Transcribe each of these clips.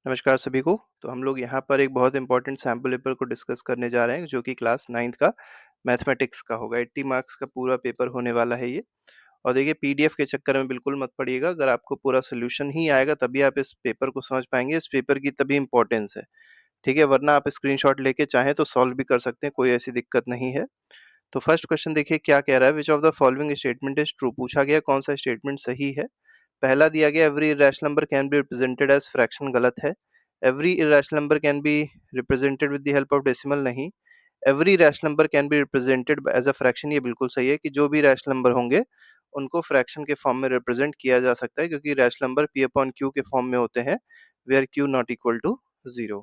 नमस्कार सभी को। तो हम लोग यहाँ पर एक बहुत इंपॉर्टेंट सैम्पल पेपर को डिस्कस करने जा रहे हैं जो कि क्लास 9th का मैथमेटिक्स का होगा। 80 मार्क्स का पूरा पेपर होने वाला है ये। और देखिए पीडीएफ के चक्कर में बिल्कुल मत पड़िएगा। अगर आपको पूरा सोल्यूशन ही आएगा तभी आप इस पेपर को समझ पाएंगे। इस पेपर की तभी इंपॉर्टेंस है, ठीक है? वरना आप स्क्रीनशॉट लेके चाहें तो सॉल्व भी कर सकते हैं, कोई ऐसी दिक्कत नहीं है। तो फर्स्ट क्वेश्चन देखिए क्या कह रहा है। विच of the following statement is true? पूछा गया कौन सा स्टेटमेंट सही है। पहला दिया गया every irrational number can be represented as fraction, गलत है। Every irrational number can be represented with the help of decimal, नहीं। Every rational number can be represented as a fraction, ये बिल्कुल सही है कि जो भी रैशनल नंबर होंगे उनको फ्रैक्शन के फॉर्म में रिप्रेजेंट किया जा सकता है क्योंकि rational number P upon Q के फॉर्म में होते हैं where Q not equal to 0।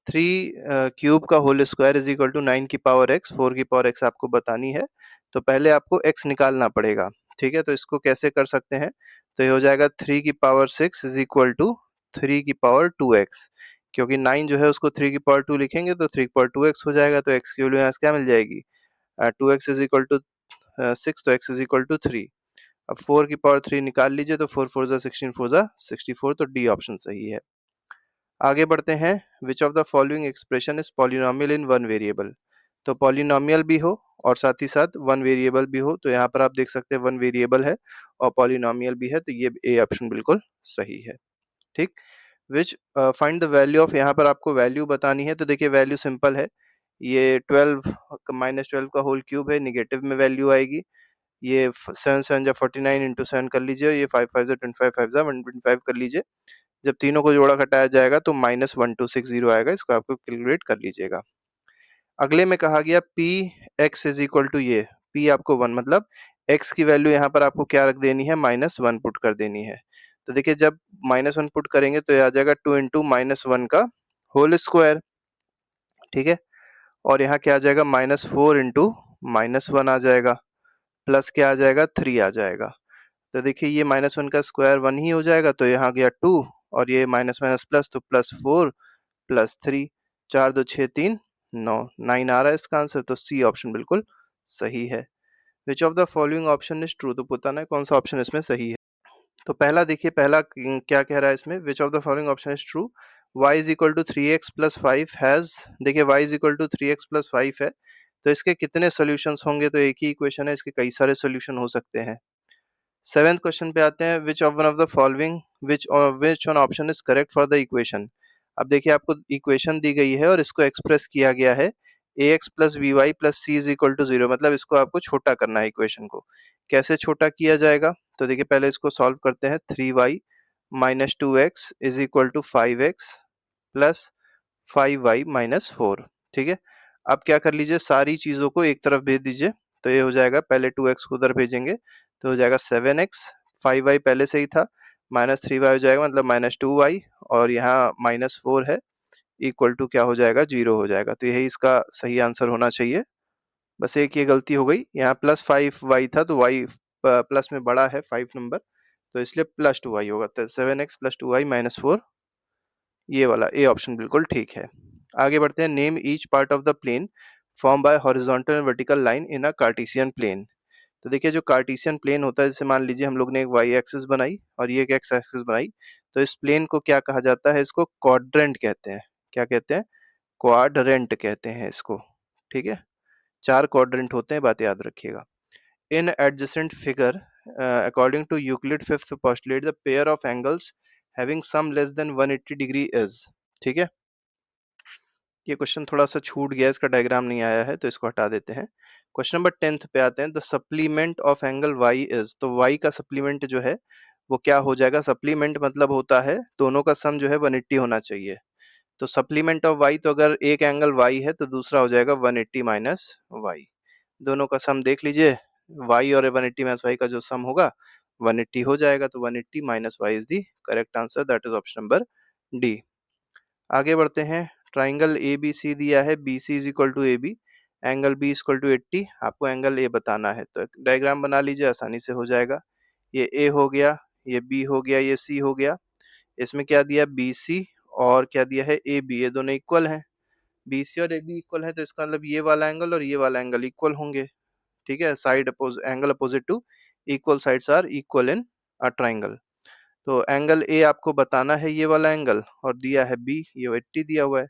3 cube का whole square is equal to 9 की पावर एक्स, 4 की पावर एक्स आपको बतानी है। तो पहले आपको एक्स निकालना पड़ेगा, ठीक है? तो इसको कैसे कर सकते हैं? तो ये हो जाएगा 3 की पावर 6 इज इक्वल टू 3 की पावर 2x, क्योंकि 9 जो है उसको 3 की पावर 2 लिखेंगे तो 3 की पावर 2x हो जाएगा। तो x की वैल्यू यहाँ से क्या मिल जाएगी? 2x इज इक्वल टू 6, तो x इज इक्वल टू 3। अब 4 की पावर 3 निकाल लीजिए तो 4 4 16, 4 64, तो डी ऑप्शन सही है। आगे बढ़ते हैं। Which of the following expression is polynomial in one variable? तो पॉलिनोमियल भी हो और साथ ही साथ वन वेरिएबल भी हो, तो यहाँ पर आप देख सकते हैं वन वेरिएबल है और पॉलिनोमियल भी है, तो ये ए ऑप्शन बिल्कुल सही है, ठीक। विच फाइंड द वैल्यू ऑफ, यहाँ पर आपको वैल्यू बतानी है। तो देखिए वैल्यू सिंपल है, ये 12 माइनस 12 का होल क्यूब है, निगेटिव में वैल्यू आएगी। ये 7 7 जा 49 इंटू 7 कर लीजिए, ये 5 5 जा 25, 5 जा 125 कर लीजिए। जब तीनों को जोड़ा घटाया जाएगा तो -1260 आएगा। इसको आपको कैलकुलेट कर लीजिएगा। अगले में कहा गया P X is equal to, ये पी आपको 1 मतलब एक्स की वैल्यू यहाँ पर आपको क्या रख देनी है? -1 पुट कर देनी है। तो देखिए जब -1 पुट करेंगे तो ये आ जाएगा 2 इंटू -1 का होल स्क्वायर, ठीक है। और यहाँ क्या आ जाएगा? -4 इंटू -1 आ जाएगा, प्लस क्या आ जाएगा? 3 आ जाएगा। तो देखिए ये -1 का स्क्वायर 1 ही हो जाएगा, तो यहाँ गया 2 और ये माइनस माइनस प्लस, तो +4 +3, 4 2 6 3 9 9 आ रहा है इसका आंसर। तो सी ऑप्शन बिल्कुल सही है। विच of the following option is true? तो बताना है कौन सा ऑप्शन इसमें सही है। तो पहला देखिए, पहला क्या कह रहा है इसमें? Which of the following option is true? y is equal to 3x plus 5 has, देखिए y is equal to 3x plus 5 है, तो इसके कितने सोल्यूशंस होंगे? तो एक ही इक्वेशन है, इसके कई सारे सोल्यूशन हो सकते हैं। सेवेंथ क्वेश्चन पे आते हैं। Which of one of the following which one option is correct for the equation? अब देखिए आपको इक्वेशन दी गई है और इसको एक्सप्रेस किया गया है ax plus B Y plus C is equal to 0, मतलब इसको आपको छोटा करना है इक्वेशन को। कैसे छोटा किया जाएगा? तो देखिए पहले इसको सॉल्व करते हैं। 3y minus 2x is equal to 5x plus 5y minus 4, ठीक है। अब क्या कर लीजिए, सारी चीजों को एक तरफ भेज दीजिए। तो ये हो जाएगा, पहले 2x को उधर भेजेंगे तो हो जाएगा 7x, 5y पहले से ही था, माइनस 3y हो जाएगा मतलब -2y, और यहाँ -4 है, इक्वल टू क्या हो जाएगा? 0 हो जाएगा। तो यही इसका सही आंसर होना चाहिए। बस एक ये गलती हो गई, यहाँ +5y था तो y प्लस में बड़ा है 5 नंबर, तो इसलिए +2y होगा। तो 7x प्लस 2y माइनस 4, ये वाला ए ऑप्शन बिल्कुल ठीक है। आगे बढ़ते हैं। Name each part of the plane form by horizontal and vertical line in a cartesian plane. तो देखिए जो कार्टेशियन प्लेन होता है, जैसे मान लीजिए हम लोग ने एक वाई एक्सिस बनाई और ये एक एक्स एक्सिस बनाई, तो इस प्लेन को क्या कहा जाता है? इसको क्वाड्रेंट कहते हैं। क्या कहते हैं? क्वाड्रेंट कहते हैं इसको, ठीक है। 4 क्वाड्रेंट होते हैं, बात याद रखिएगा। In adjacent figure according to Euclid fifth postulate the pair of angles having sum less than 180 degree is, ठीक है। ये क्वेश्चन थोड़ा सा छूट गया, इसका डायग्राम नहीं आया है तो इसको हटा देते हैं। क्वेश्चन नंबर 10th पे आते हैं। The supplement of angle y is, तो y का सप्लीमेंट जो है वो क्या हो जाएगा? सप्लीमेंट मतलब होता है दोनों का सम जो है 180 होना चाहिए। तो सप्लीमेंट ऑफ y, तो अगर एक एंगल y है तो दूसरा हो जाएगा 180 माइनस वाई। दोनों का सम देख लीजिए, y और 180 माइनस वाई का जो सम होगा 180 हो जाएगा। तो 180 minus y is the correct answer, that is option number D. आगे बढ़ते हैं। ट्राइंगल ए बी सी दिया है, B C is equal to A B, angle B equal to 80, आपको एंगल ए बताना है। तो डायग्राम बना लीजिए, आसानी से हो जाएगा। ये ए हो गया, ये बी हो गया, ये सी हो गया। इसमें क्या दिया? बी सी, और क्या दिया है? A B. ये दोनों इक्वल हैं, बी सी और ए बी इक्वल है, तो इसका मतलब ये वाला एंगल और ये वाला एंगल इक्वल होंगे, ठीक है। Side angle opposite to equal sides are equal in a triangle. तो एंगल ए आपको बताना है ये वाला एंगल, और दिया है बी, ये 80 दिया हुआ है।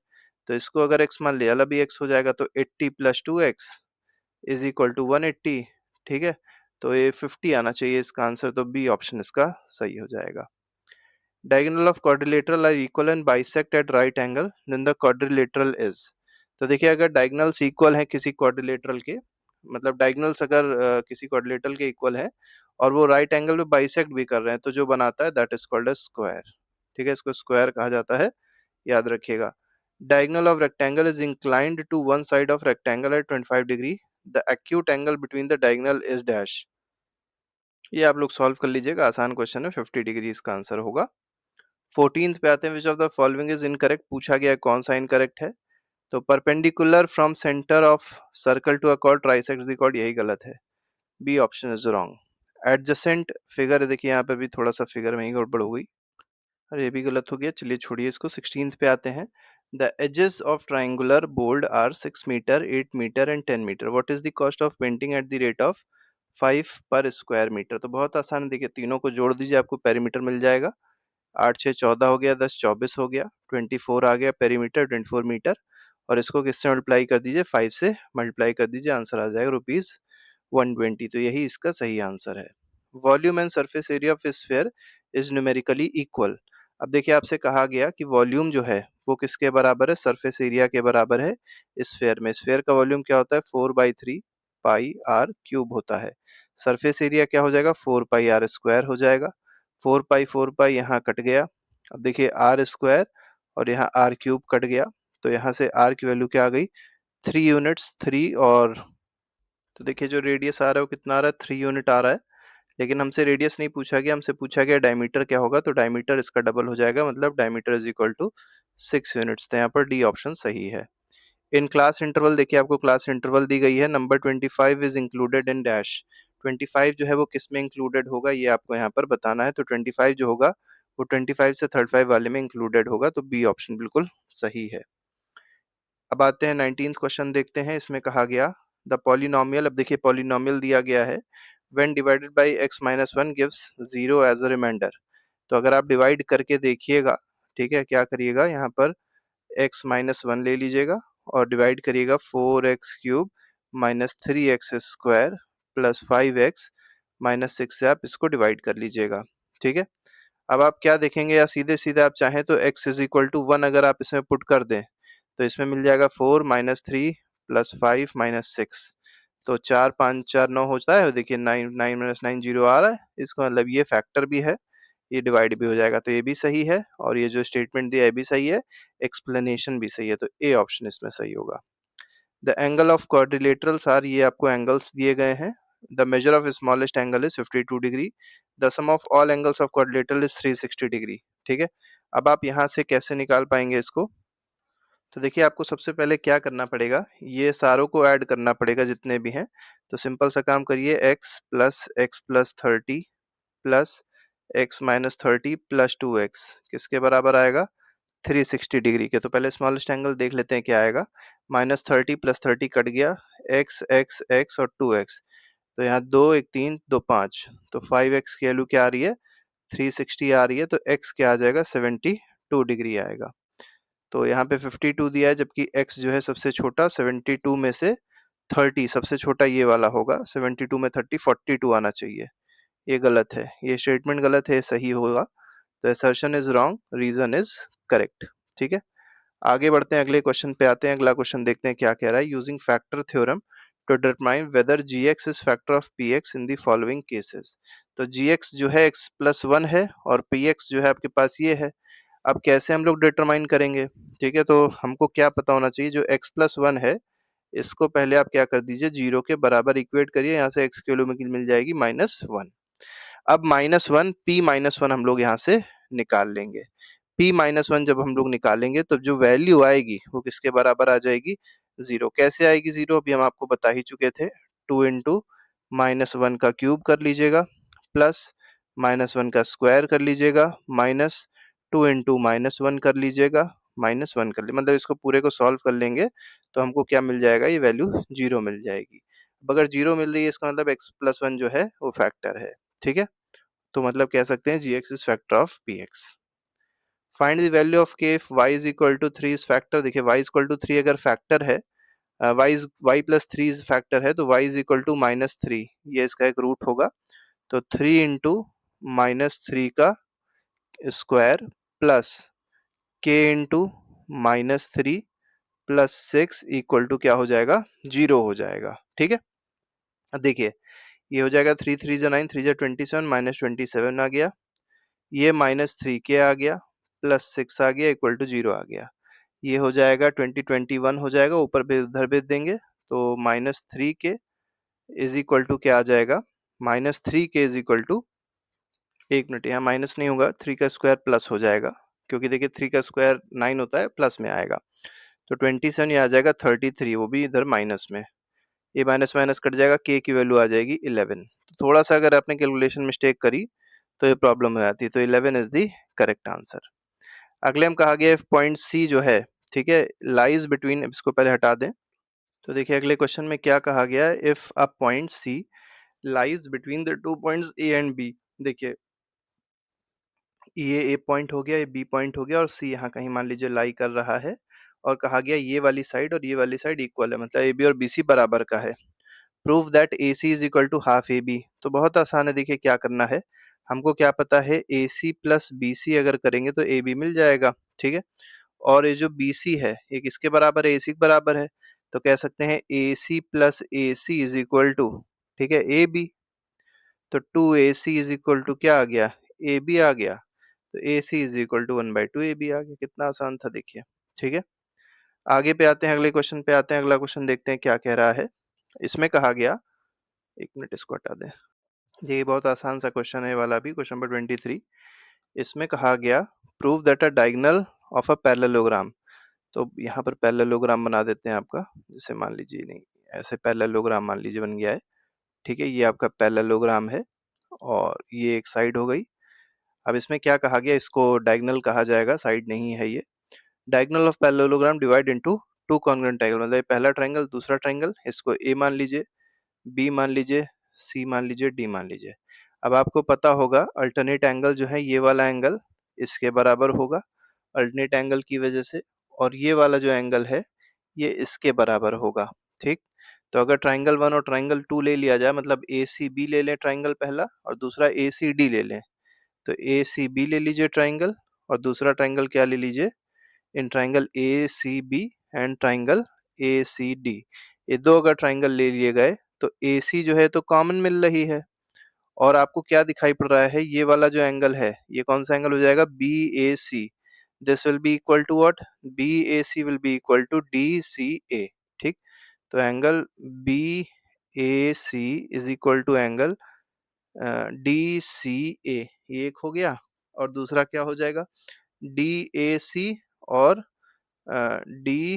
तो इसको अगर x मान लिया, वाला भी x हो जाएगा, तो 80 + 2x इज इक्वल टू 180। ठीक है, तो ये 50 आना चाहिए इसका आंसर, तो बी ऑप्शन इसका सही हो जाएगा। Diagonal of quadrilateral are equal and bisect at right angle, then the quadrilateral is. तो देखिए, अगर डायगोनल्स इक्वल हैं किसी क्वाड्रिलेटरल के, मतलब डायगोनल्स अगर किसी क्वाड्रिलेटरल के इक्वल है और वो राइट एंगल में बाइसेक्ट भी कर रहे हैं, तो जो बनाता है that is called a square. ठीक है, इसको स्क्वायर कहा जाता है, याद रखिएगा। Diagonal of rectangle is inclined to one side of rectangle at 25 degree, the acute angle between the diagonal is dash. ये आप लोग सॉल्व कर लीजिएगा, आसान क्वेश्चन है, 50 डिग्री इसका आंसर होगा। 14th पे आते हैं, which of the following is incorrect, पूछा गया है कौन सा इनकरेक्ट है। तो perpendicular from centre of circle to a chord trisects the chord, यही गलत है, B option is wrong. Adjacent figure, देखिए यहाँ पे भी थोड़ा सा फिगर में ही गड़बड़ हो गई, अरे ये भी गलत हो गया, चलिए छोड़िए इसको। 16th पे आते हैं, the edges of triangular board are 6 metre, 8 metre and 10 metre, what is the cost of painting at the rate of 5 per square metre. तो बहुत आसान है, देखिए तीनों को जोड़ दीजिए, आपको पेरीमीटर मिल जाएगा। 8 6 14 हो गया, 10 24 हो गया, 24 आ गया पेरीमीटर, 24 मीटर, और इसको किससे मल्टीप्लाई कर दीजिए, 5 से मल्टीप्लाई कर दीजिए, आंसर आ जाएगा ₹120। तो यही इसका सही आंसर है। Volume and surface area of sphere is numerically equal. अब देखिए, आपसे कहा गया कि वॉल्यूम जो है वो किसके बराबर है, सरफेस एरिया के बराबर है स्फीयर में। स्फीयर का वॉल्यूम क्या होता है, 4/3 पाई आर क्यूब होता है। सरफेस एरिया क्या हो जाएगा, 4 पाई आर स्क्वायर हो जाएगा। 4 पाई यहाँ कट गया। अब देखिए आर स्क्वायर और यहाँ आर क्यूब कट गया, तो यहाँ से आर की वैल्यू क्या आ गई, 3 यूनिट्स, 3 और, तो देखिए जो रेडियस आ रहा है वो कितना आ रहा है, 3 यूनिट आ रहा है। लेकिन हमसे रेडियस नहीं पूछा गया, हमसे पूछा गया डायमीटर क्या होगा, तो डायमीटर इसका डबल हो जाएगा, मतलब diameter is equal to 6 units. तो यहाँ पर डी ऑप्शन सही है। इन क्लास इंटरवल, देखिए आपको क्लास इंटरवल दी गई है, number 25 is included in dash. 25 जो है वो किस में इंक्लूडेड होगा, ये आपको यहाँ पर बताना है। तो 25 जो होगा वो 25 से 35 वाले में इंक्लूडेड होगा, तो बी ऑप्शन बिल्कुल सही है। अब आते हैं 19th क्वेश्चन देखते हैं, इसमें कहा गया द पॉलिनोमियल। अब देखिए पॉलिनोमियल दिया गया है, when divided by x-1 gives 0 as a remainder. तो अगर आप डिवाइड करके देखिएगा, ठीक है, क्या करिएगा, यहाँ पर x-1 ले लीजिएगा और डिवाइड करिएगा 4x³ minus 3x square plus 5x minus 6 से आप इसको डिवाइड कर लीजिएगा। ठीक है, अब आप क्या देखेंगे, या सीधे सीधे आप चाहें तो x इज इक्वल टू 1 अगर आप इसमें पुट कर दें, तो इसमें मिल जाएगा 4 माइनस 3 प्लस 5 माइनस 6। तो 4 5 4 9 होता है, देखिए 9 9 माइनस 9 0 आ रहा है, इसका मतलब ये फैक्टर भी है, ये डिवाइड भी हो जाएगा, तो ये भी सही है, और ये जो स्टेटमेंट दिया है भी सही है, एक्सप्लेनेशन भी सही है, तो ए ऑप्शन इसमें सही होगा। The angle of quadrilaterals are, ये आपको एंगल्स दिए गए हैं। The measure of smallest angle is 52 degree, the sum of all angles of quadrilateral is 360 degree. ठीक है, अब आप यहाँ से कैसे निकाल पाएंगे इसको, तो देखिए आपको सबसे पहले क्या करना पड़ेगा, ये सारों को ऐड करना पड़ेगा जितने भी हैं। तो सिंपल सा काम करिए, x plus 30 plus x-30 plus 2x किसके बराबर आएगा, 360 डिग्री के। तो पहले स्मॉलेस्ट एंगल देख लेते हैं क्या आएगा, -30 + 30 कट गया, x और 2x, तो यहाँ 2 1 3 2 5, तो 5x की वैल्यू क्या आ रही है, 360 आ रही है, तो x क्या आ जाएगा, 72 डिग्री आएगा। तो यहाँ पे 52 दिया है, जबकि x जो है सबसे छोटा, 72 में से 30 सबसे छोटा ये वाला होगा, 72 में 30 42 आना चाहिए, ये गलत है, ये स्टेटमेंट गलत है, ये सही होगा। तो assertion is wrong, reason is correct. ठीक है, आगे बढ़ते हैं, अगले क्वेश्चन पे आते हैं। अगला क्वेश्चन देखते हैं क्या कह रहा है, using factor theorem to determine whether gx is factor of px in the following cases. तो gx जो है x+1 है और px जो है आपके पास ये है। अब कैसे हम लोग डिटरमाइन करेंगे, ठीक है, तो हमको क्या पता होना चाहिए, जो x+1 है इसको पहले आप क्या कर दीजिए, 0 के बराबर इक्वेट करिए, यहाँ से x की वैल्यू मिल जाएगी -1। अब -1 p-1 हम लोग यहाँ से निकाल लेंगे। p-1 जब हम लोग निकालेंगे तो जो वैल्यू आएगी वो किसके बराबर आ जाएगी, 0। कैसे आएगी 0, अभी हम आपको बता ही चुके थे, 2 इंटू -1 का क्यूब कर लीजिएगा, प्लस -1 का स्क्वायर कर लीजिएगा, माइनस 2 इंटू -1 कर लीजिएगा, -1 कर ली, मतलब इसको पूरे को सॉल्व कर लेंगे तो हमको क्या मिल जाएगा, ये वैल्यू 0 मिल जाएगी। अब अगर 0 मिल रही है, इसका मतलब x+1 जो है वो फैक्टर है। ठीक है, तो मतलब कह सकते हैं gx is factor of px। Find the value of k if y is equal to 3 is factor. देखिए y इज इक्वल टू 3 अगर फैक्टर है, y प्लस 3 इज फैक्टर है, तो y इज इक्वल टू -3, ये इसका एक रूट होगा। तो 3 इंटू -3 का square plus k into -3 plus 6 equal to क्या हो जाएगा, 0 हो जाएगा। ठीक है, अब देखिए ये हो जाएगा 3 3 जा 9, 3 जा 27, -27 आ गया, ये -3k आ गया, प्लस 6 आ गया, इक्वल टू 0 आ गया। ये हो जाएगा 2021 हो जाएगा, ऊपर भी उधर भेज देंगे, तो -3k इज इक्वल टू क्या आ जाएगा, -3k इज इक्वल टू, एक मिनट यहाँ माइनस नहीं होगा, 3 का स्क्वायर प्लस हो जाएगा, क्योंकि देखिए 3 का स्क्वायर 9 होता है, प्लस में आएगा। तो 27 ये आ जाएगा 33, वो भी इधर माइनस में, ये माइनस माइनस कट जाएगा, k की वैल्यू आ जाएगी 11। तो थोड़ा सा अगर आपने कैलकुलेशन मिस्टेक करी तो ये प्रॉब्लम हो जाती है। तो 11 इज द करेक्ट आंसर। अगले हम कहा गया पॉइंट सी जो है, ठीक है, लाइज बिटवीन, इसको पहले हटा दें। तो देखिए अगले क्वेश्चन में क्या कहा गया है, if a point C lies between the two points A and B. देखिए ये ए पॉइंट हो गया, ये बी पॉइंट हो गया, और सी यहाँ कहीं मान लीजिए लाई कर रहा है, और कहा गया ये वाली साइड और ये वाली साइड इक्वल है, मतलब ए बी और बी सी बराबर का है। Prove that A C is equal to half A B. तो बहुत आसान है, देखिए क्या करना है, हमको क्या पता है, ए सी प्लस बी सी अगर करेंगे तो ए बी मिल जाएगा। ठीक है, और ये जो बी सी है ये किसके बराबर है, ए सी के बराबर है, तो कह सकते हैं A C plus A C is equal to, ठीक है, ए बी। तो 2ac इज इक्वल टू क्या आ गया, ए बी आ गया। तो A C is equal to 1/2 A B आ गया। कितना आसान था देखिए। ठीक है, आगे पे आते हैं, अगले क्वेश्चन पे आते हैं। अगला क्वेश्चन देखते हैं क्या कह रहा है। इसमें कहा गया, एक मिनट इसको हटा दें, ये बहुत आसान सा क्वेश्चन है वाला भी, क्वेश्चन नंबर 23। इसमें कहा गया prove that a diagonal of a parallelogram. तो यहाँ पर पैरेललोग्राम बना देते हैं आपका, जैसे मान लीजिए, नहीं ऐसे पैरेललोग्राम मान लीजिए बन गया है। ठीक है, ये आपका पैरेललोग्राम है, और ये एक साइड हो गई। अब इसमें क्या कहा गया, इसको डायगोनल कहा जाएगा, साइड नहीं है ये। Diagonal of parallelogram divide into two congruent triangle, मतलब पहला ट्रायंगल दूसरा ट्रायंगल, इसको ए मान लीजिए, बी मान लीजिए, सी मान लीजिए, डी मान लीजिए। अब आपको पता होगा अल्टरनेट एंगल जो है, ये वाला एंगल इसके बराबर होगा अल्टरनेट एंगल की वजह से, और ये वाला जो एंगल है ये इसके बराबर होगा। ठीक, तो अगर ट्रायंगल 1 और ट्रायंगल 2 ले लिया जाए, मतलब ए सी बी ले लें ट्रायंगल पहला, और दूसरा ए सी डी ले लें, तो ए सी बी ले लीजिए ट्रायंगल, और दूसरा ट्रायंगल क्या ले लीजिए, in triangle A C B and triangle A C D. ये दो अगर ट्रायंगल ले लिए गए, तो ए सी जो है तो कॉमन मिल रही है, और आपको क्या दिखाई पड़ रहा है, ये वाला जो एंगल है ये कौन सा एंगल हो जाएगा, B A C. This will be equal to what, B A C will be equal to D C A. ठीक, तो angle B A C is equal to angle D C A, ये एक हो गया, और दूसरा क्या हो जाएगा, डी ए सी और D,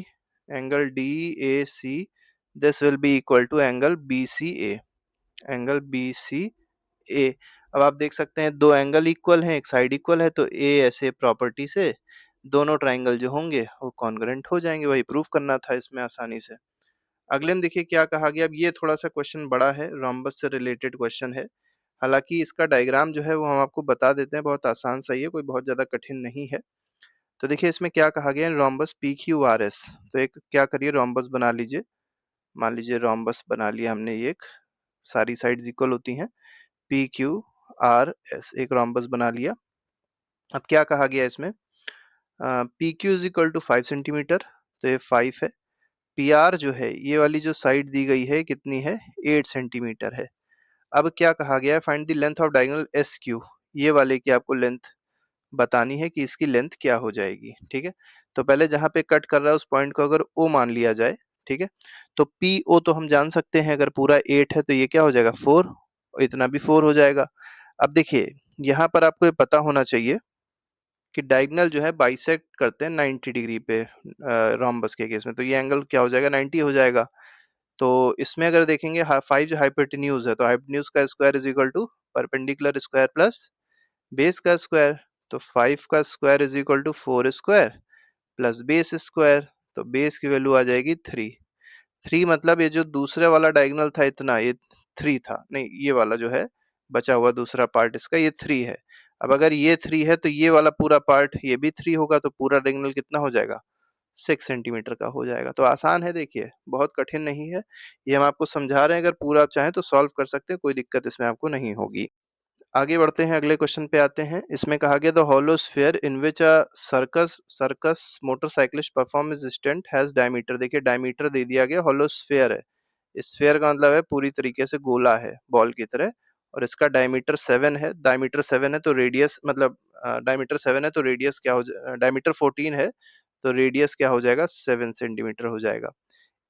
angle D A C, this will be equal to angle B C A, angle B C A. अब आप देख सकते हैं दो एंगल इक्वल हैं, एक साइड इक्वल है, तो ए ऐसे प्रॉपर्टी से दोनों ट्रायंगल जो होंगे वो कॉन्ग्रुएंट हो जाएंगे, वही प्रूफ करना था इसमें आसानी से। अगले में देखिए क्या कहा गया। अब ये थोड़ा सा क्वेश्चन बड़ा है, रोम्बस से रिलेटेड क्वेश्चन है, हालांकि इसका डायग्राम जो है वो हम आपको बता देते हैं, बहुत आसान सा ही है, कोई बहुत ज्यादा कठिन नहीं है। तो देखिए इसमें क्या कहा गया है, rhombus P Q R S. तो एक क्या करिए, रोम्बस बना लीजिए, मान लीजिए रोम्बस बना लिया हमने, ये एक सारी साइड्स इक्वल होती हैं, पी क्यू आर एस, एक रोम्बस बना लिया। अब क्या कहा गया इसमें, P Q is equal to 5 centimetre, तो ये 5 है। पी आर जो है, ये वाली जो साइड दी गई है कितनी है, 8 सेंटीमीटर है। अब क्या कहा गया है, find the length of diagonal S Q, ये वाले की आपको लेंथ बतानी है कि इसकी लेंथ क्या हो जाएगी। ठीक है, तो पहले जहां पे कट कर रहा है उस पॉइंट को अगर ओ मान लिया जाए, ठीक है, तो पी ओ तो हम जान सकते हैं, अगर पूरा 8 है तो ये क्या हो जाएगा 4, और इतना भी 4 हो जाएगा। अब देखिए यहाँ पर आपको ये पता होना चाहिए कि डायगोनल जो है बाइसेक्ट करते हैं 90 डिग्री पे रोम्बस के केस में, तो ये एंगल क्या हो जाएगा, 90 हो जाएगा। तो इसमें अगर देखेंगे 5 जो हाइपोटेन्यूज है, तो हाइपोटेन्यूज का square is equal to perpendicular square plus base का स्क्वायर। तो 5 का square is equal to 4 square plus base square, तो बेस की वैल्यू आ जाएगी 3। 3 मतलब ये जो दूसरे वाला डायगोनल था इतना, ये 3 था, नहीं ये वाला जो है बचा हुआ दूसरा पार्ट इसका ये 3 है। अब अगर ये 3 है तो ये वाला पूरा पार्ट ये भी 3 होगा, तो पूरा रेक्टेंगल कितना हो जाएगा? 6 सेंटीमीटर का हो जाएगा। तो आसान है, देखिए बहुत कठिन नहीं है। ये हम आपको समझा रहे हैं, अगर पूरा आप चाहें तो सॉल्व कर सकते हैं, कोई दिक्कत इसमें आपको नहीं होगी। आगे बढ़ते हैं, अगले क्वेश्चन पे आते हैं। इसमें कहा गया the hollow sphere in which a circus motorcyclist perform his stunt has diameter. देखिए डायमीटर दे दिया गया, हॉलो स्फीयर है। स्फीयर का मतलब है पूरी तरीके से गोला है, बॉल की तरह, और इसका डायमीटर 7 है। डायमीटर 7 है तो रेडियस मतलब डायमीटर 7 है तो रेडियस क्या हो जाए, डायमीटर 14 है तो रेडियस क्या हो जाएगा? 7 सेंटीमीटर हो जाएगा।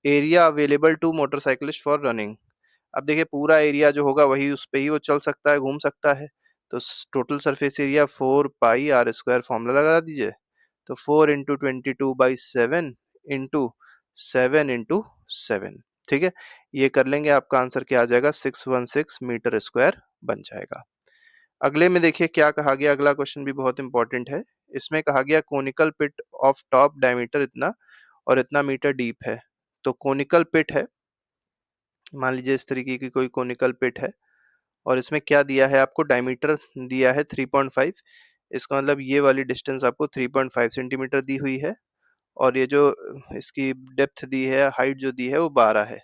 Area available to motorcyclist for running. अब देखिए पूरा एरिया जो होगा वही उस पे ही वो चल सकता है, घूम सकता है। तो total surface area 4 pi r square formula लगा दीजिए। तो 4 इंटू 22/7 इंटू 7 इंटू 7, ठीक है। ये कर लेंगे, आपका आंसर क्या आ जाएगा? 616 मीटर स्क्वायर बन जाएगा। अगले में देखिए क्या कहा गया, अगला क्वेश्चन भी बहुत इंपॉर्टेंट है। इसमें कहा गया conical pit of top diameter इतना और इतना मीटर डीप है। तो कोनिकल पिट है, मान लीजिए इस तरीके की कोई कोनिकल पिट है, और इसमें क्या दिया है आपको? डायमीटर दिया है 3.5। इसका मतलब ये वाली डिस्टेंस आपको 3.5 सेंटीमीटर दी हुई है, और ये जो इसकी डेप्थ दी है, हाइट जो दी है वो 12 है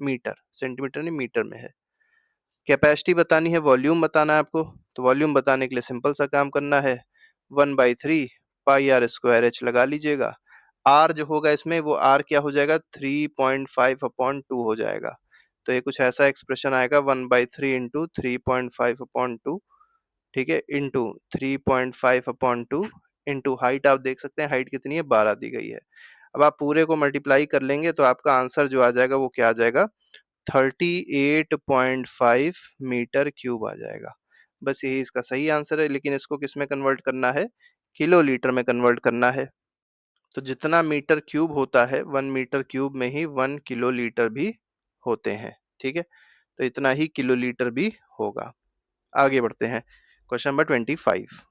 मीटर, सेंटीमीटर नहीं मीटर में है। कैपेसिटी बतानी है, वॉल्यूम बताना है आपको। तो वॉल्यूम बताने के लिए सिंपल सा काम करना है, 1/3 पाई आर स्क्वायर एच लगा लीजिएगा। आर जो होगा इसमें वो आर क्या हो जाएगा? 3.5/2 हो जाएगा। तो ये कुछ ऐसा एक्सप्रेशन आएगा, 1/3 इंटू 3.5/2, ठीक है, इंटू 3.5/2 इंटू हाइट। आप देख सकते हैं हाइट कितनी है? 12 दी गई है। अब आप पूरे को मल्टीप्लाई कर लेंगे तो आपका आंसर जो आ जाएगा वो क्या आ जाएगा? 38.5 मीटर क्यूब आ जाएगा। बस यही इसका सही आंसर है, लेकिन इसको किस में कन्वर्ट करना है? किलो लीटर में कन्वर्ट करना है। तो जितना मीटर क्यूब होता है, 1 मीटर क्यूब में ही 1 किलो लीटर भी होते हैं, ठीक है। तो इतना ही किलो लीटर भी होगा। आगे बढ़ते हैं, क्वेश्चन नंबर 25।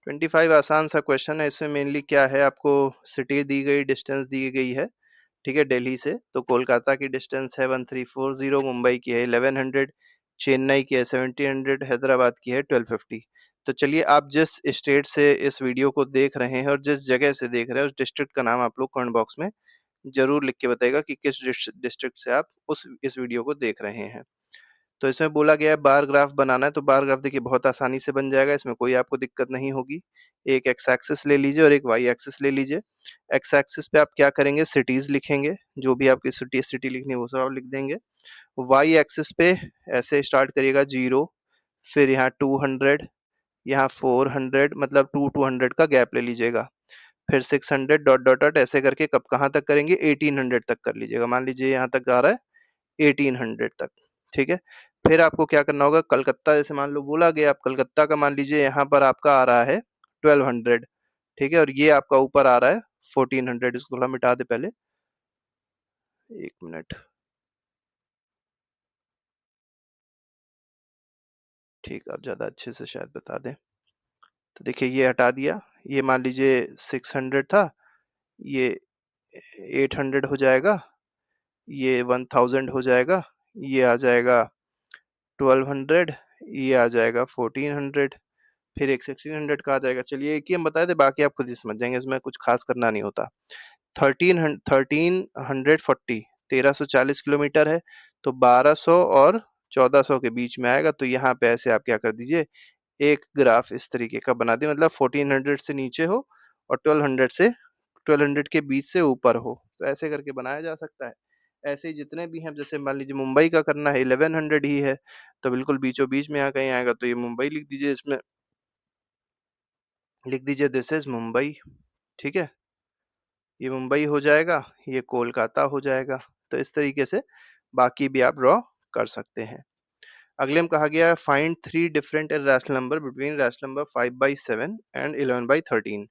25 आसान सा क्वेश्चन है। इसमें मेनली क्या है, आपको सिटी दी गई, डिस्टेंस दी गई है, ठीक है, दिल्ली से। तो कोलकाता की डिस्टेंस है 1340, मुंबई की है 1100, चेन्नई की है 1700, हैदराबाद की है 1250। तो चलिए, आप जिस स्टेट से इस वीडियो को देख रहे हैं और जिस जगह से देख रहे हैं उस डिस्ट्रिक्ट का नाम आप लोग कमेंट बॉक्स में जरूर लिख के बताइएगा कि किस डिस्ट्रिक्ट से आप इस वीडियो को देख रहे हैं। तो इसमें बोला गया है बार ग्राफ बनाना है। तो बार ग्राफ देखिए बहुत आसानी से बन जाएगा, इसमें कोई आपको दिक्कत नहीं होगी। एक एक्स एक्सिस ले लीजिए और एक वाई एक्सिस ले लीजिए। एक्स एक्सिस पे आप क्या करेंगे? सिटीज लिखेंगे, जो भी आपकी सिटी सिटी लिखनी है वो सब आप लिख देंगे। वाई एक्सिस पे ऐसे स्टार्ट करिएगा 0, फिर यहाँ 200, यहाँ 400, मतलब 200 का गैप ले लीजिएगा। फिर 600 डॉट डॉट डॉट ऐसे करके कब कहाँ तक करेंगे? 1800 तक कर लीजिएगा। मान लीजिए यहाँ तक आ रहा है 1800 तक, ठीक है। फिर आपको क्या करना होगा? कलकत्ता जैसे मान लो बोला गया, आप कलकत्ता का मान लीजिए यहाँ पर आपका आ रहा है 1200, ठीक है, और ये आपका ऊपर आ रहा है 1400। इसको थोड़ा मिटा दे पहले, 1 मिनट, ठीक, आप ज्यादा अच्छे से शायद बता दें। तो देखिए ये हटा दिया, ये मान लीजिए 600 था, ये 800 हो जाएगा, ये 1000 हो जाएगा, ये आ जाएगा 1200, ये आ जाएगा 1400, फिर एक 1600 का आ जाएगा। चलिए एक ही हम बताए थे, बाकी आप खुद ही समझ जाएंगे, इसमें कुछ खास करना नहीं होता। 1340, 1340 किलोमीटर है, तो 1200 और 1400 के बीच में आएगा। तो यहाँ पे ऐसे आप क्या कर दीजिए, एक ग्राफ इस तरीके का बना दिए, मतलब 1400 से नीचे हो और 1200 के बीच से ऊपर हो, तो ऐसे करके बनाया जा सकता है। ऐसे ही जितने भी हैं, जैसे मान लीजिए मुंबई का करना है, 1100 ही है, तो बिल्कुल बीचों बीच में यहाँ कहीं आएगा, तो ये मुंबई लिख दीजिए, इसमें लिख दीजिए दिस इज मुंबई, ठीक है। ये मुंबई हो जाएगा, ये कोलकाता हो जाएगा। तो इस तरीके से बाकी भी आप ड्रॉ कर सकते हैं। अगले में कहा गया है find 3 different irrational number between rational number 5/7 and 11/13।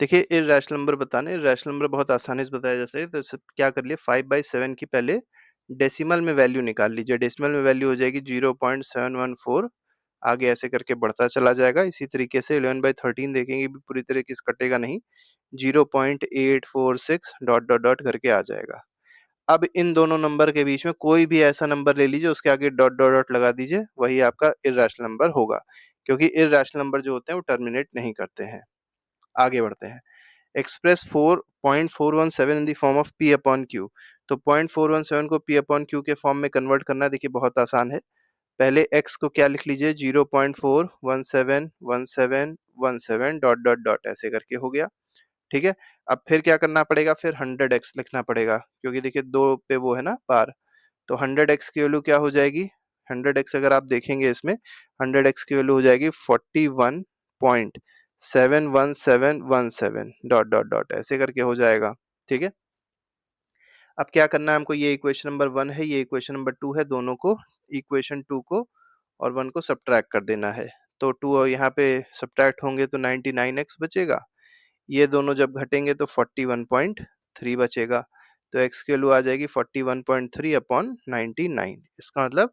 देखिए इर्रेशनल नंबर बताने, इर्रेशनल नंबर बहुत आसानी से बताया जाता है। तो क्या कर लिए, 5/7 की पहले डेसिमल में वैल्यू निकाल लीजिए। डेसिमल में वैल्यू हो जाएगी 0.714, आगे ऐसे करके बढ़ता चला जाएगा। इसी तरीके से 11/13 देखेंगे भी पूरी तरीके से कटेगा नहीं, 0.846 डॉट डॉट डॉट करके आ जाएगा। अब इन दोनों नंबर के बीच में कोई भी ऐसा नंबर ले लीजिए, उसके आगे डॉट डॉट डॉट लगा दीजिए, वही आपका इर्रेशनल नंबर होगा, क्योंकि इर्रेशनल नंबर जो होते हैं वो टर्मिनेट नहीं करते हैं। आगे बढ़ते हैं। Express 4.417 in the form of P upon Q। तो 0.417 को P अपॉन Q के फॉर्म में कन्वर्ट करना, देखिए बहुत आसान है। पहले x को क्या लिख लीजिए, 0.4171717 डॉट डॉट डॉट ऐसे करके हो गया, ठीक है। अब फिर क्या करना पड़ेगा, फिर 100x लिखना पड़ेगा, क्योंकि देखिए 2 पे वो है ना पार। तो 100x की वैल्यू क्या हो जाएगी, 100x अगर आप देखेंगे इसमें, 100x की वैल्यू हो जाएगी 41.71717 डॉट डॉट डॉट ऐसे करके हो जाएगा, ठीक है। अब क्या करना है हमको, ये इक्वेशन नंबर 1 है, ये इक्वेशन नंबर 2 है, दोनों को, इक्वेशन 2 को और 1 को सब्ट्रैक्ट कर देना है। तो 2 यहाँ पे सब्ट्रैक्ट होंगे तो 99x बचेगा, ये दोनों जब घटेंगे तो 41.3 बचेगा। तो x की वैल्यू आ जाएगी 41.3 अपॉन 99, इसका मतलब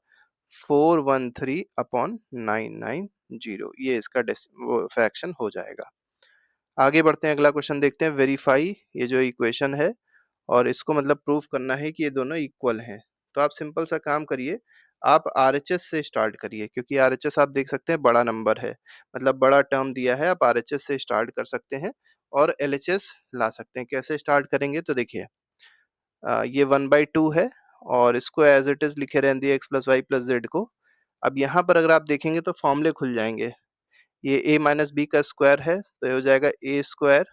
413 अपॉन 990, ये इसका फ्रैक्शन हो जाएगा। आगे बढ़ते हैं, अगला क्वेश्चन देखते हैं। वेरीफाई, ये जो इक्वेशन है और इसको मतलब प्रूफ करना है कि ये दोनों इक्वल हैं। तो आप सिंपल सा काम करिए, आप आरएचएस से स्टार्ट करिए, क्योंकि आरएचएस आप देख सकते हैं बड़ा नंबर है, मतलब बड़ा टर्म दिया है, आप आरएचएस से स्टार्ट कर सकते हैं और एलएचएस ला सकते हैं। कैसे स्टार्ट करेंगे, तो देखिए ये 1/2 है और इसको एज इट इज लिखे रहने दिए x plus y plus z को। अब यहाँ पर अगर आप देखेंगे तो फॉर्मूले खुल जाएंगे। ये a माइनस बी का स्क्वायर है, तो ये हो जाएगा A square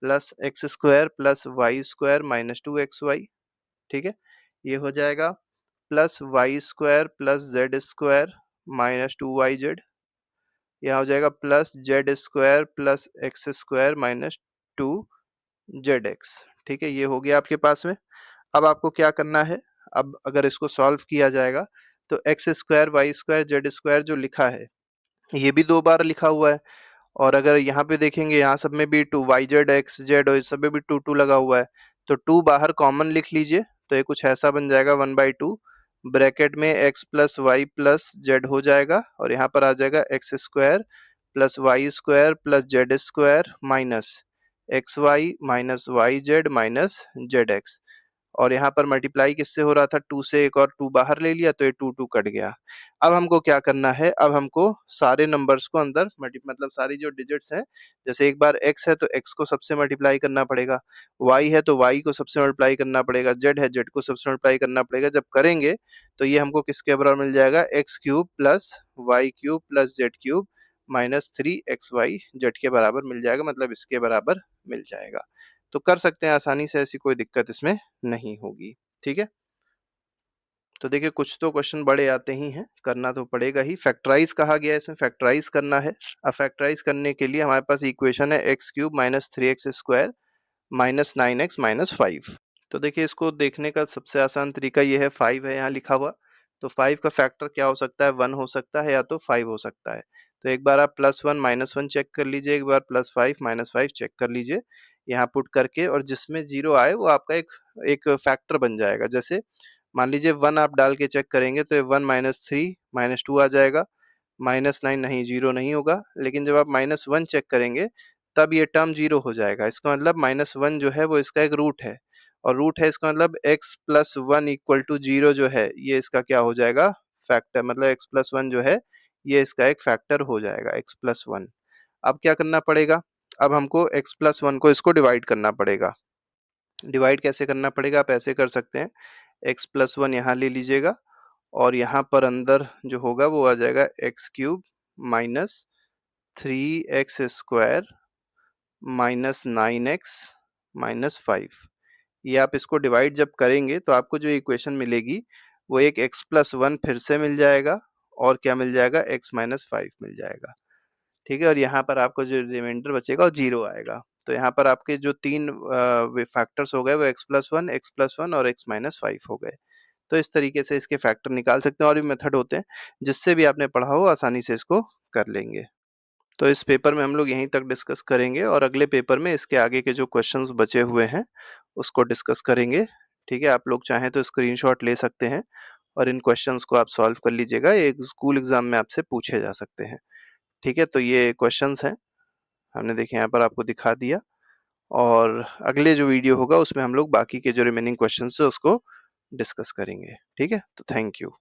plus X square plus Y square minus 2xy, ठीक है। ये हो जाएगा plus Y square plus Z square minus 2yz, यहाँ हो जाएगा plus Z square plus X square minus 2zx, ठीक है। ये हो गया आपके पास में। अब आपको क्या करना है, अब अगर इसको सॉल्व किया जाएगा तो x square y square z square जो लिखा है ये भी 2 बार लिखा हुआ है, और अगर यहाँ पे देखेंगे यहाँ सब में भी 2 वाई जेड एक्स जेड और इस सब में भी 2 लगा हुआ है, तो 2 बाहर कॉमन लिख लीजिए, तो ये कुछ ऐसा बन जाएगा 1/2 ब्रैकेट में x plus y plus z हो जाएगा, और यहाँ पर आ जाएगा x square plus Y square plus Z square minus x y minus y z minus z x, और यहाँ पर मल्टीप्लाई किससे हो रहा था, 2 से, एक और 2 बाहर ले लिया तो ये 2 कट गया। अब हमको क्या करना है, अब हमको सारे नंबर्स को अंदर मतलब सारी जो डिजिट्स हैं, जैसे एक बार x है तो x को सबसे मल्टीप्लाई करना पड़ेगा, y है तो y को सबसे मल्टीप्लाई करना पड़ेगा, z है z को सबसे मल्टीप्लाई करना पड़ेगा। जब करेंगे तो ये हमको किसके बराबर मिल जाएगा, x cube plus y cube plus z cube minus 3xy z के बराबर मिल जाएगा, मतलब इसके बराबर मिल जाएगा। तो कर सकते हैं आसानी से, ऐसी कोई दिक्कत इसमें नहीं होगी, ठीक है। तो देखिए कुछ तो क्वेश्चन बड़े आते ही हैं, करना तो पड़ेगा ही। फैक्टराइज कहा गया है, इसमें फैक्टराइज करना है। अब फैक्टराइज करने के लिए हमारे पास इक्वेशन है x cube minus 3x square minus 9x minus 5। तो देखिए इसको देखने का सबसे आसान तरीका ये है, 5 है यहाँ लिखा हुआ, तो 5 का फैक्टर क्या हो सकता है, 1 हो सकता है या तो 5 हो सकता है। तो एक बार आप +1 -1 चेक कर लीजिए, एक बार +5 -5 चेक कर लीजिए यहाँ पुट करके, और जिसमें 0 आए वो आपका एक एक फैक्टर बन जाएगा। जैसे मान लीजिए 1 आप डाल के चेक करेंगे तो ये 1 -3 -2 आ जाएगा, -9 नहीं, 0 नहीं होगा। लेकिन जब आप -1 चेक करेंगे तब ये टर्म 0 हो जाएगा। इसका मतलब -1 जो है वो इसका एक रूट है, और रूट है इसका मतलब x प्लस 1 इक्वल टू 0 जो है ये इसका क्या हो जाएगा, फैक्टर, मतलब x प्लस 1 जो है ये इसका एक फैक्टर हो जाएगा, x प्लस 1। अब क्या करना पड़ेगा, अब हमको x प्लस 1 को इसको डिवाइड करना पड़ेगा। डिवाइड कैसे करना पड़ेगा, आप ऐसे कर सकते हैं, x प्लस 1 यहाँ ले लीजिएगा और यहाँ पर अंदर जो होगा वो आ जाएगा x cube minus 3x square minus 9x minus 5। ये आप इसको डिवाइड जब करेंगे तो आपको जो इक्वेशन मिलेगी वो एक x प्लस 1 फिर से मिल जाएगा, और क्या मिल जाएगा, x माइनस 5 मिल जाएगा, ठीक है। और यहाँ पर आपको जो रिमाइंडर बचेगा वो 0 आएगा। तो यहाँ पर आपके जो 3 फैक्टर्स हो गए वो x प्लस 1 और x माइनस 5 हो गए। तो इस तरीके से इसके फैक्टर निकाल सकते हैं, और भी मेथड होते हैं जिससे भी आपने पढ़ा हो आसानी से इसको कर लेंगे। तो इस पेपर में हम लोग यहीं तक डिस्कस करेंगे, और अगले पेपर में इसके आगे के जो क्वेश्चंस बचे हुए हैं उसको डिस्कस करेंगे, ठीक है। आप लोग चाहें तो स्क्रीनशॉट ले सकते हैं और इन क्वेश्चंस को आप सॉल्व कर लीजिएगा, ये एक स्कूल एग्जाम में आपसे पूछे जा सकते हैं, ठीक है। तो ये क्वेश्चंस हैं, हमने देखे यहाँ पर आपको दिखा दिया, और अगले जो वीडियो होगा उसमें हम लोग बाकी के जो रिमेनिंग क्वेश्चंस है उसको डिस्कस करेंगे। ठीक है? तो थैंक यू।